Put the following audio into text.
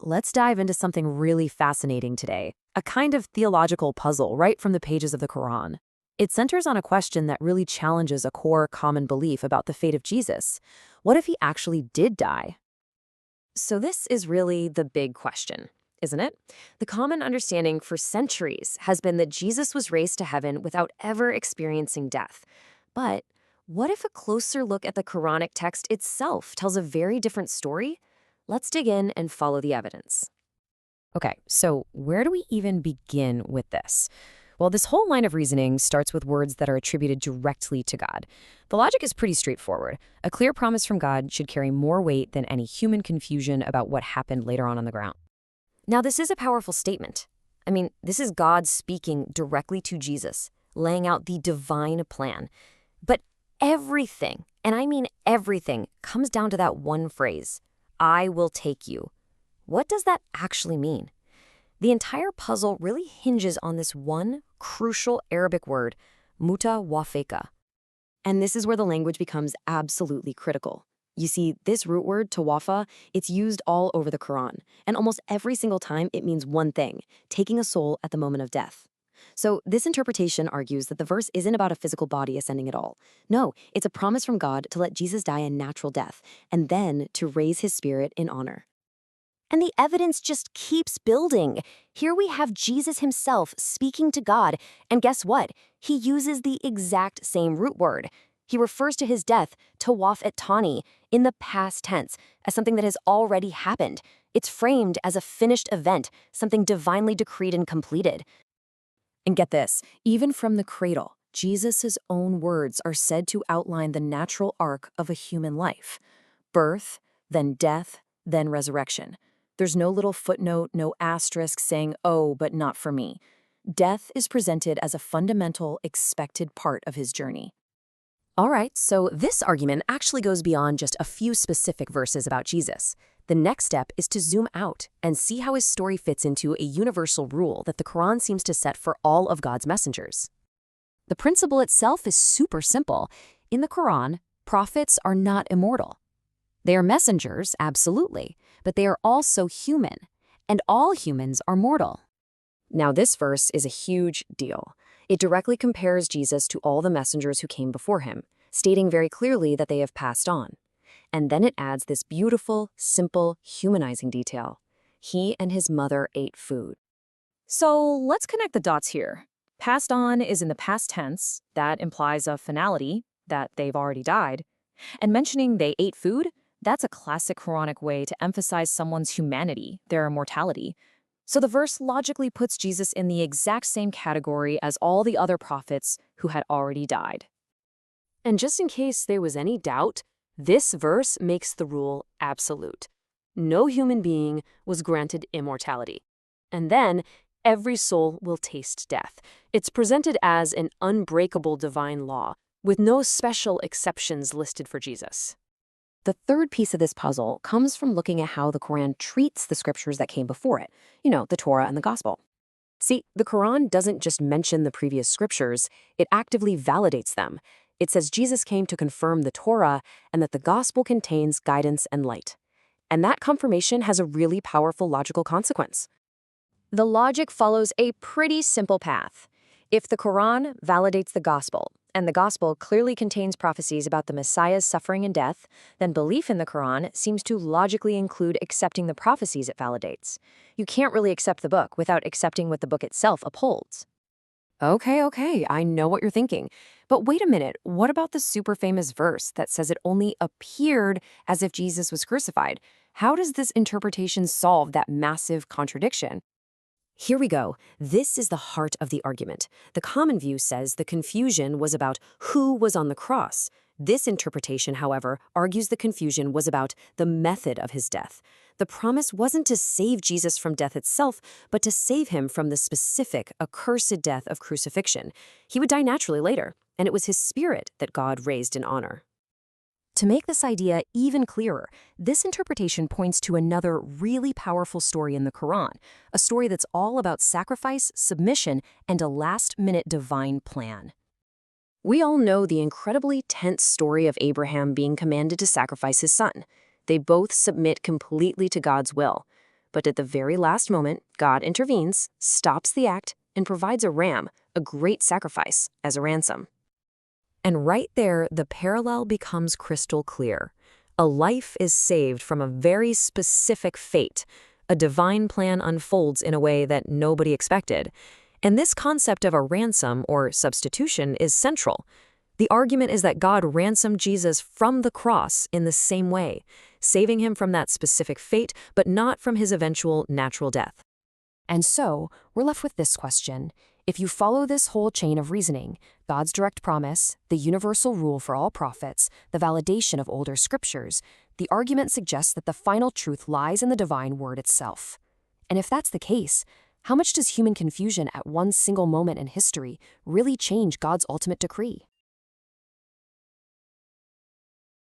let's dive into something really fascinating today, a kind of theological puzzle right from the pages of the Quran. It centers on a question that really challenges a core common belief about the fate of Jesus. What if he actually did die? So this is really the big question, isn't it? The common understanding for centuries has been that Jesus was raised to heaven without ever experiencing death. But what if a closer look at the Quranic text itself tells a very different story? Let's dig in and follow the evidence. Okay, so where do we even begin with this? Well, this whole line of reasoning starts with words that are attributed directly to God. The logic is pretty straightforward. A clear promise from God should carry more weight than any human confusion about what happened later on the ground. Now, this is a powerful statement. I mean, this is God speaking directly to Jesus, laying out the divine plan. But everything, and I mean everything, comes down to that one phrase, I will take you. What does that actually mean? The entire puzzle really hinges on this one crucial Arabic word, mutawaffiqa. And this is where the language becomes absolutely critical. You see, this root word, tawaffa, it's used all over the Quran, and almost every single time it means one thing, taking a soul at the moment of death. So this interpretation argues that the verse isn't about a physical body ascending at all. No, it's a promise from God to let Jesus die a natural death, and then to raise his spirit in honor. And the evidence just keeps building. Here we have Jesus himself speaking to God, and guess what? He uses the exact same root word. He refers to his death, tawaf et tani, in the past tense, as something that has already happened. It's framed as a finished event, something divinely decreed and completed. And get this, even from the cradle, Jesus' own words are said to outline the natural arc of a human life. Birth, then death, then resurrection. There's no little footnote, no asterisk saying, oh, but not for me. Death is presented as a fundamental, expected part of his journey. All right, so this argument actually goes beyond just a few specific verses about Jesus. The next step is to zoom out and see how his story fits into a universal rule that the Quran seems to set for all of God's messengers. The principle itself is super simple. In the Quran, prophets are not immortal. They are messengers, absolutely, but they are also human, and all humans are mortal. Now, this verse is a huge deal. It directly compares Jesus to all the messengers who came before him, stating very clearly that they have passed on. And then it adds this beautiful, simple, humanizing detail. He and his mother ate food. So let's connect the dots here. Passed on is in the past tense. That implies a finality, that they've already died. And mentioning they ate food, that's a classic Quranic way to emphasize someone's humanity, their immortality. So the verse logically puts Jesus in the exact same category as all the other prophets who had already died. And just in case there was any doubt, this verse makes the rule absolute. No human being was granted immortality. And then, every soul will taste death. It's presented as an unbreakable divine law, with no special exceptions listed for Jesus. The third piece of this puzzle comes from looking at how the Quran treats the scriptures that came before it, the Torah and the Gospel. See, the Quran doesn't just mention the previous scriptures, it actively validates them. It says Jesus came to confirm the Torah and that the Gospel contains guidance and light. And that confirmation has a really powerful logical consequence. The logic follows a pretty simple path. If the Quran validates the Gospel, and the Gospel clearly contains prophecies about the Messiah's suffering and death, then belief in the Quran seems to logically include accepting the prophecies it validates. You can't really accept the book without accepting what the book itself upholds. Okay, I know what you're thinking. But wait a minute, what about the super famous verse that says it only appeared as if Jesus was crucified? How does this interpretation solve that massive contradiction? Here we go. This is the heart of the argument. The common view says the confusion was about who was on the cross. This interpretation, however, argues the confusion was about the method of his death. The promise wasn't to save Jesus from death itself, but to save him from the specific, accursed death of crucifixion. He would die naturally later, and it was his spirit that God raised in honor. To make this idea even clearer, this interpretation points to another really powerful story in the Quran, a story that's all about sacrifice, submission, and a last-minute divine plan. We all know the incredibly tense story of Abraham being commanded to sacrifice his son. They both submit completely to God's will. But at the very last moment, God intervenes, stops the act, and provides a ram, a great sacrifice, as a ransom. And right there, the parallel becomes crystal clear. A life is saved from a very specific fate. A divine plan unfolds in a way that nobody expected. And this concept of a ransom or substitution is central. The argument is that God ransomed Jesus from the cross in the same way, saving him from that specific fate, but not from his eventual natural death. And so, we're left with this question. If you follow this whole chain of reasoning, God's direct promise, the universal rule for all prophets, the validation of older scriptures, the argument suggests that the final truth lies in the divine word itself. And if that's the case, how much does human confusion at one single moment in history really change God's ultimate decree?